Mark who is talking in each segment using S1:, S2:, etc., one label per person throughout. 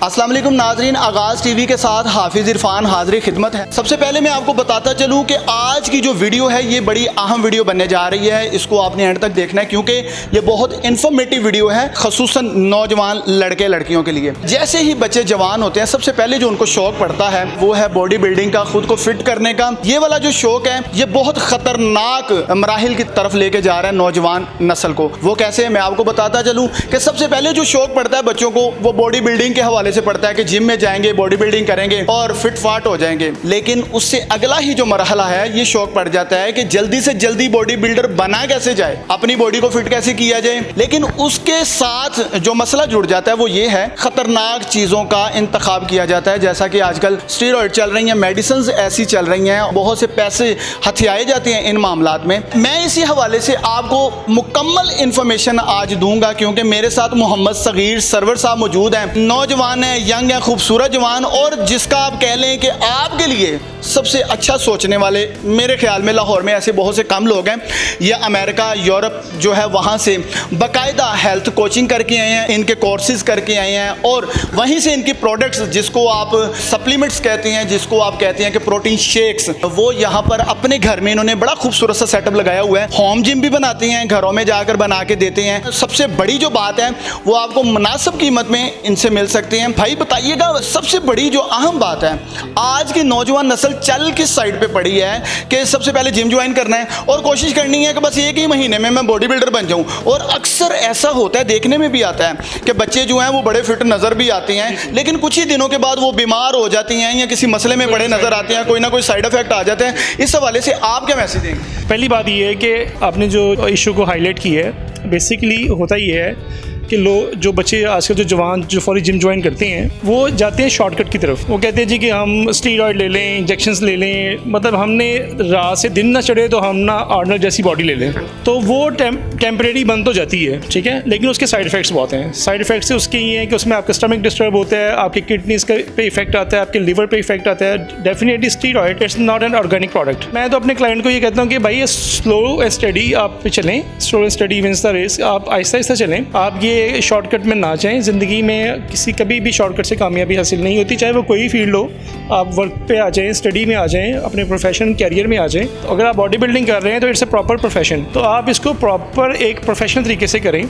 S1: अस्सलाम वालेकुम नाजरीन, आगाज़ टीवी के साथ हाफिज़ इरफान हाज़िर खिदमत है। सबसे पहले मैं आपको बताता चलूँ कि आज की जो वीडियो है ये बड़ी अहम वीडियो बनने जा रही है। इसको आपने एंड तक देखना है क्योंकि ये बहुत इन्फॉर्मेटिव वीडियो है, ख़ुसूसन नौजवान लड़के लड़कियों के लिए। जैसे ही बच्चे जवान होते हैं सबसे पहले जो उनको शौक़ पड़ता है वो है बॉडी बिल्डिंग का, खुद को फिट करने का। ये वाला जो शौक़ है ये बहुत ख़तरनाक मराहिल की तरफ लेके जा रहा है नौजवान नस्ल को। वो कैसे, मैं आपको बताता चलूँ कि सबसे पहले जो शौक़ पड़ता है बच्चों को वो बॉडी बिल्डिंग के हवाले से पड़ता है कि जिम में जाएंगे, बॉडी बिल्डिंग करेंगे और फिट फाट हो जाएंगे। लेकिन उससे अगला ही जो मरहला है ये शौक पड़ जाता है कि जल्दी से जल्दी बॉडी बिल्डर बना कैसे जाए, अपनी बॉडी को फिट कैसे किया जाए। लेकिन उसके साथ जो मसला जुड़ जाता है वो ये है खतरनाक चीज़ों का इंतखाब किया जाता है। जैसा कि आजकल स्टेरॉइड चल रही हैं, मेडिसिन ऐसी चल रही हैं, बहुत से पैसे हथियाए जाते हैं इन मामलात में। मैं इसी हवाले से आपको मुकम्मल इंफॉर्मेशन आज दूंगा क्योंकि मेरे साथ मोहम्मद सगीर सरवर साहब मौजूद हैं। नौजवान है, यंग है, खूबसूरत जवान, और जिसका आप कह लें कि आपके लिए सबसे अच्छा सोचने वाले मेरे ख्याल में लाहौर में ऐसे बहुत से कम लोग हैं। ये अमेरिका, यूरोप जो है वहाँ से बाकायदा हेल्थ कोचिंग करके आए हैं, इनके कोर्सेज करके आए हैं और वहीं से इनकी प्रोडक्ट्स जिसको आप सप्लीमेंट्स कहते हैं, जिसको आप कहते हैं कि प्रोटीन शेक्स, वो यहाँ पर अपने घर में इन्होंने बड़ा खूबसूरत सा सेटअप लगाया हुआ है। होम जिम भी बनाते हैं, घरों में जाकर बना के देते हैं। सबसे बड़ी जो बात है वो आपको मुनासिब कीमत में इनसे मिल सकते हैं। भाई बताइएगा, सबसे बड़ी जो अहम बात है आज की नौजवान नस्ल चल किस साइड पे पड़ी है कि सबसे पहले जिम ज्वाइन करना है और कोशिश करनी है कि बस एक ही महीने में मैं बॉडी बिल्डर बन जाऊं। और अक्सर ऐसा होता है, देखने में भी आता है कि बच्चे जो हैं वो बड़े फिट नज़र भी आते हैं, लेकिन कुछ ही दिनों के बाद वो बीमार हो जाती हैं या किसी मसले में बड़े नज़र आते हैं, कोई ना कोई साइड इफेक्ट आ जाते हैं। इस हवाले से आप क्या मैसेज देंगे?
S2: पहली बात ये है कि आपने जो इशू को हाईलाइट की है, बेसिकली होता ये है कि जो बच्चे आजकल जो जवान जो फौरी जिम ज्वाइन करते हैं वो जाते हैं शॉर्टकट की तरफ। वो कहते हैं जी कि हम स्टीरॉयड ले लें, इंजेक्शंस ले लें, मतलब हमने रात से दिन ना चढ़े तो हम ना आर्नल्ड जैसी बॉडी ले लें। तो वो टेम्परेरी बन तो जाती है, ठीक है, लेकिन उसके साइड इफ़ेक्ट्स बहुत हैं। साइड इफ़ेक्ट्स उसके ये हैं कि उसमें आपका स्टमक डिस्टर्ब होता है, आपकी किडनीज़ पे इफेक्ट आता है, आपके लिवर पे इफेक्ट आता है। Definitely steroid it's not an organic product. मैं तो अपने क्लाइंट को ये कहता हूँ कि भाई स्लो एंड स्टडी आप चलें, slow and steady wins the race. आप आहिस्ता आहिस्ता चलें, आप ये शॉर्टकट में ना जाएं। ज़िंदगी में कभी भी शॉर्टकट से कामयाबी हासिल नहीं होती, चाहे वो कोई फील्ड हो। आप वर्क पे आ जाएं, स्टडी में आ जाएं, अपने प्रोफेशन कैरियर में आ जाएं। तो अगर आप बॉडी बिल्डिंग कर रहे हैं तो इट्स अ प्रॉपर प्रोफेशन, तो आप इसको प्रॉपर एक प्रोफेशनल तरीके से करें।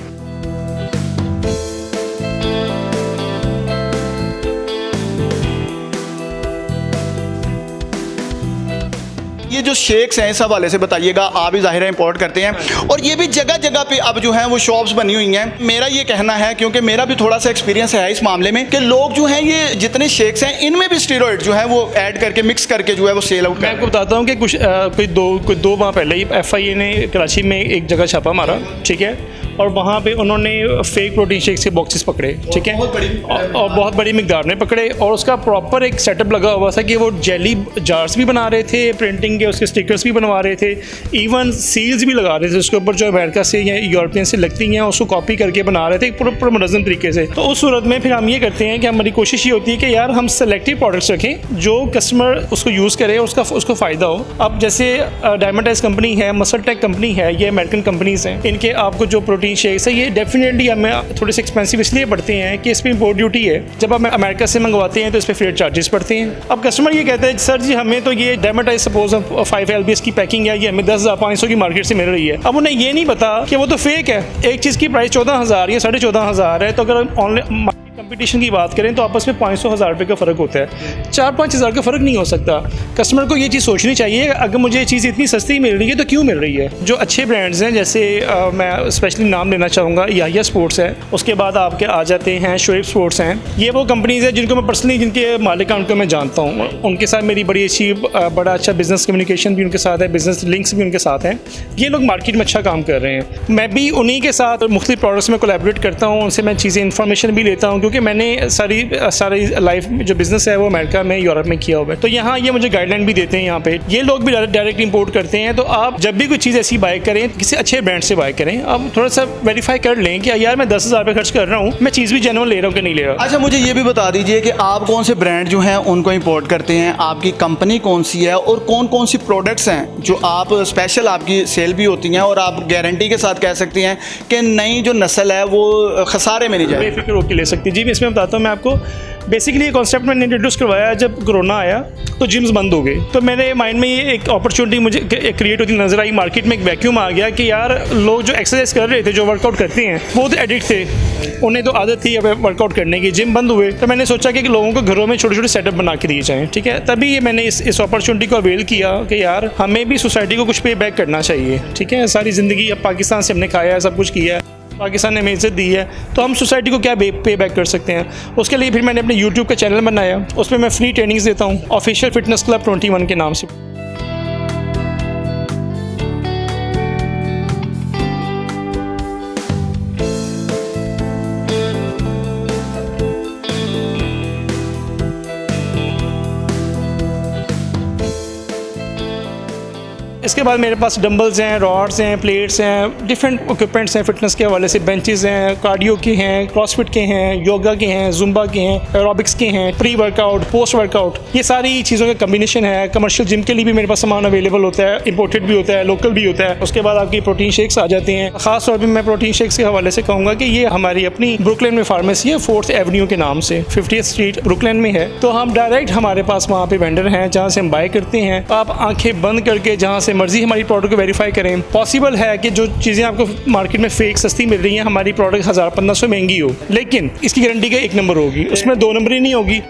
S1: ये जो शेक्स हैं इस हवाले से बताइएगा, आप भी ज़ाहिर है इंपोर्ट करते हैं और ये भी जगह जगह पे अब जो हैं वो शॉप्स बनी हुई हैं। मेरा ये कहना है, क्योंकि मेरा भी थोड़ा सा एक्सपीरियंस है इस मामले में, कि लोग जो हैं ये जितने शेक्स हैं इनमें भी स्टेरॉइड जो है वो ऐड करके मिक्स करके जो है वो सेल आउट।
S2: मैं आपको बताता हूँ कि कोई दो माह पहले ही FIA ने कराची में एक जगह छापा मारा, ठीक है, और वहाँ पे उन्होंने फेक प्रोटीन शेक्स के बॉक्सेस पकड़े, ठीक है, और बहुत बड़ी मिकदार में पकड़े और उसका प्रॉपर एक सेटअप लगा हुआ था कि वो जेली जार्स भी बना रहे थे, प्रिंटिंग के उसके स्टिकर्स भी बनवा रहे थे, इवन सील्स भी लगा रहे थे उसके ऊपर जो अमेरिका से या यूरोपियन से लगती हैं, उसको कॉपी करके बना रहे थे पूरा मुनज़्ज़म तरीके से। तो उस सूरत में फिर हम ये करते हैं कि हमारी कोशिश ये होती है कि यार हम सेलेक्टिव प्रोडक्ट्स रखें जो कस्टमर उसको यूज़ करे, उसको फ़ायदा हो। अब जैसे डायमंडाइज कंपनी है, मसल टेक कंपनी है, ये अमेरिकन कंपनीज़ हैं, इनके आपको जो प्रोटीन शेक्स है ये डेफिनेटली हमें थोड़े से एक्सपेंसिव इसलिए पड़ते हैं कि इस पर इम्पोर्ट ड्यूटी है। जब आप अमेरिका से मंगवाते हैं तो इस पर फ्रेट चार्जेस पड़ते हैं। अब कस्टमर ये कहता है सर जी हमें तो ये डायमंडाइज सपोज 5 LBS की पैकिंग है, ये हमें 10,500 की मार्केट से मिल रही है। अब उन्हें ये नहीं पता कि वो तो फेक है। एक चीज़ की प्राइस 14,000 या 14,500 है, तो अगर ऑनलाइन कंपटीशन की बात करें तो आपस में 500-1000 रुपये का फ़र्क होता है, 4-5 हज़ार का फ़र्क नहीं हो सकता। कस्टमर को ये चीज़ सोचनी चाहिए, अगर मुझे ये चीज़ इतनी सस्ती मिल रही है तो क्यों मिल रही है। जो अच्छे ब्रांड्स हैं, जैसे मैं स्पेशली नाम लेना चाहूँगा, याहिया स्पोर्ट्स है, उसके बाद आपके आ जाते हैं शोएब स्पोर्ट्स हैं। ये वो कंपनीज़ हैं जिनको मैं पर्सनली, जिनके मालिक हैं उनको मैं जानता हूँ, उनके साथ मेरी बड़ा अच्छा बिज़नेस कम्युनिकेशन भी उनके साथ है, बिज़नेस लिंक्स भी उनके साथ हैं। ये लोग मार्केट में अच्छा काम कर रहे हैं। मैं भी उन्हीं के साथ मुख्तलिफ प्रोडक्ट्स में कोलैबोरेट करता हूँ, उनसे मैं चीज़ें इन्फॉर्मेशन भी लेता हूँ, क्योंकि मैंने सारी लाइफ में जो बिज़नेस है वो अमेरिका में, यूरोप में किया हुआ है। तो यहाँ ये मुझे गाइडलाइन भी देते हैं, यहाँ पे ये लोग भी डायरेक्ट इंपोर्ट करते हैं। तो आप जब भी कोई चीज़ ऐसी बाय करें, किसी अच्छे ब्रांड से बाय करें, आप थोड़ा सा वेरीफाई कर लें कि यार मैं 10,000 रुपये खर्च कर रहा हूँ, मैं चीज़ भी जेन्युइन ले रहा हूँ कि नहीं ले रहा।
S1: अच्छा, मुझे ये भी बता दीजिए कि आप कौन से ब्रांड जो हैं उनको इंपोर्ट करते हैं, आपकी कंपनी कौन सी है और कौन कौन सी प्रोडक्ट्स हैं जो आप स्पेशल आपकी सेल भी होती हैं और आप गारंटी के साथ कह सकती हैं कि नई जो नस्ल है वो खसारे में नहीं जाए।
S2: बेफिक्र होकर ले सकती है। जिम इसमें बताता हूँ मैं आपको। बेसिकली ये कॉन्सेप्ट मैंने इंट्रोड्यूस करवाया जब कोरोना आया तो जिम्स बंद हो गए, तो मेरे माइंड में ये एक अपॉर्चुनिटी मुझे क्रिएट होती नजर आई। मार्केट में एक वैक्यूम आ गया कि यार लोग जो एक्सरसाइज कर रहे थे, जो वर्कआउट करते हैं, वो तो एडिक्ट थे, उन्हें तो आदत थी अब वर्कआउट करने की, जिम बंद हुए। तो मैंने सोचा कि लोगों को घरों में छोटे छोटे सेटअप बना के दिए जाएँ, ठीक है। तभी ये मैंने इस अपॉर्चुनिटी को अवेल किया कि यार हमें भी सोसाइटी को कुछ पे बैक करना चाहिए, ठीक है। सारी ज़िंदगी अब पाकिस्तान से हमने खाया है, सब कुछ किया है, पाकिस्तान ने हमें इज्जत दी है, तो हम सोसाइटी को क्या पे बैक कर सकते हैं। उसके लिए फिर मैंने अपने यूट्यूब का चैनल बनाया, उसमें मैं फ्री ट्रेनिंग्स देता हूँ, ऑफिशियल फिटनेस क्लब 21 के नाम से। इसके बाद मेरे पास डंबल्स हैं, रॉड्स हैं, प्लेट्स हैं, डिफरेंट इक्विपमेंट्स हैं फिटनेस के हवाले से। बेंचेस हैं, कार्डियो के हैं, क्रॉसफिट के हैं, योगा के हैं, जुम्बा के हैं, एरोबिक्स के हैं, प्री वर्कआउट, पोस्ट वर्कआउट, ये सारी चीज़ों का कम्बिनेशन है। कमर्शियल जिम के लिए भी मेरे पास सामान अवेलेबल होता है, इंपोर्टेड भी होता है, लोकल भी होता है। उसके बाद आपकी प्रोटीन शेक्स आ जाते हैं। खास तौर पर मैं प्रोटीन शेक्स के हवाले से कहूँगा कि ये हमारी अपनी ब्रुकलिन में फार्मेसी है, 4th एवेन्यू के नाम से, 50th स्ट्रीट ब्रुकलिन में है। तो हम डायरेक्ट हमारे पास वहाँ पे वेंडर हैं जहाँ से हम बाय करते हैं। आप आंखें बंद करके जहाँ से मर्जी हमारी प्रोडक्ट को वेरीफाई करें। पॉसिबल है कि जो चीज़ें आपको मार्केट में फेक सस्ती मिल रही हैं, हमारी प्रोडक्ट 1000-1500 महंगी हो, लेकिन इसकी गारंटी का 1 नंबर होगी, उसमें 2 नंबर ही नहीं होगी।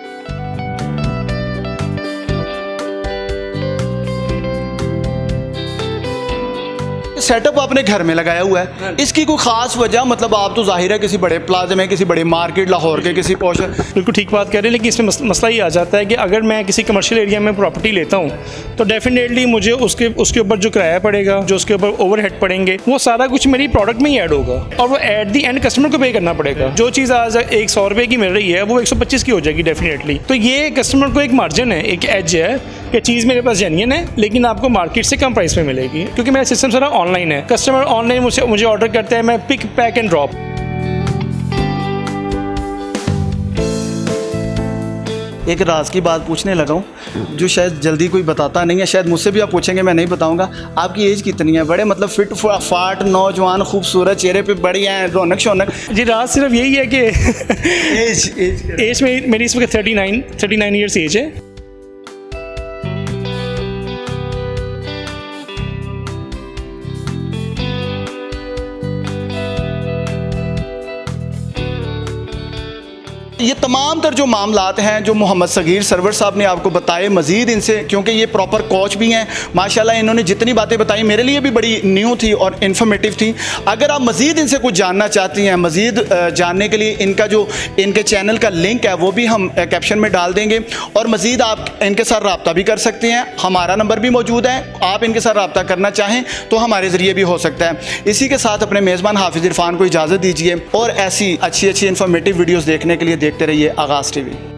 S1: सेटअप आपने घर में लगाया हुआ है, इसकी कोई खास वजह, मतलब आप तो जाहिर है किसी बड़े प्लाजा में, किसी बड़े मार्केट लाहौर के किसी पोश।
S2: बिल्कुल ठीक बात कह रहे हैं, लेकिन इसमें मसला ये आ जाता है कि अगर मैं किसी कमर्शियल एरिया में प्रॉपर्टी लेता हूँ तो डेफिनेटली मुझे उसके ऊपर जो किराया पड़ेगा, जो उसके ऊपर ओवरहेड पड़ेंगे, वो सारा कुछ मेरी प्रोडक्ट में ही ऐड होगा और वो एट दी एंड कस्टमर को पे करना पड़ेगा। जो चीज़ आज 100 रुपये की मिल रही है वो 125 की हो जाएगी डेफिनेटली। तो ये कस्टमर को एक मार्जिन है, एक एज है कि चीज़ मेरे पास जेन्युइन है, लेकिन आपको मार्केट से कम प्राइस में मिलेगी, क्योंकि मेरा सिस्टम सारा ऑनलाइन है। कस्टमर ऑनलाइन मुझे ऑर्डर करते हैं, मैं पिक पैक एंड ड्रॉप।
S1: एक राज की बात पूछने लगा हूँ जो शायद जल्दी कोई बताता नहीं है, शायद मुझसे भी आप पूछेंगे, मैं नहीं बताऊंगा। आपकी एज कितनी है? बड़े मतलब फिट फाट नौजवान खूबसूरत, चेहरे पे बढ़िया है, रौनक शौनक।
S2: जी राज सिर्फ यही है कि एज में मेरी इस वक्त 39 ईयर्स एज है।
S1: ये तमाम तर जो मामलात हैं जो मोहम्मद सगीर सरवर साहब ने आपको बताए, मज़ीद इनसे, क्योंकि ये प्रॉपर कोच भी हैं माशाल्लाह, इन्होंने जितनी बातें बताई मेरे लिए भी बड़ी न्यू थी और इन्फॉर्मेटिव थी। अगर आप मज़ीद इनसे कुछ जानना चाहती हैं, मज़ीद जानने के लिए इनके चैनल का लिंक है वो भी हम कैप्शन में डाल देंगे, और मज़ीद आप इनके साथ रब्ता भी कर सकते हैं। हमारा नंबर भी मौजूद है, आप इनके साथ रब्ता करना चाहें तो हमारे ज़रिए भी हो सकता है। इसी के साथ अपने मेज़बान हाफिज़ इरफान को इजाज़त दीजिए, और ऐसी अच्छी इन्फॉर्मेटिव वीडियोज़ देखने के लिए देखते रहिए आगाज़ टीवी।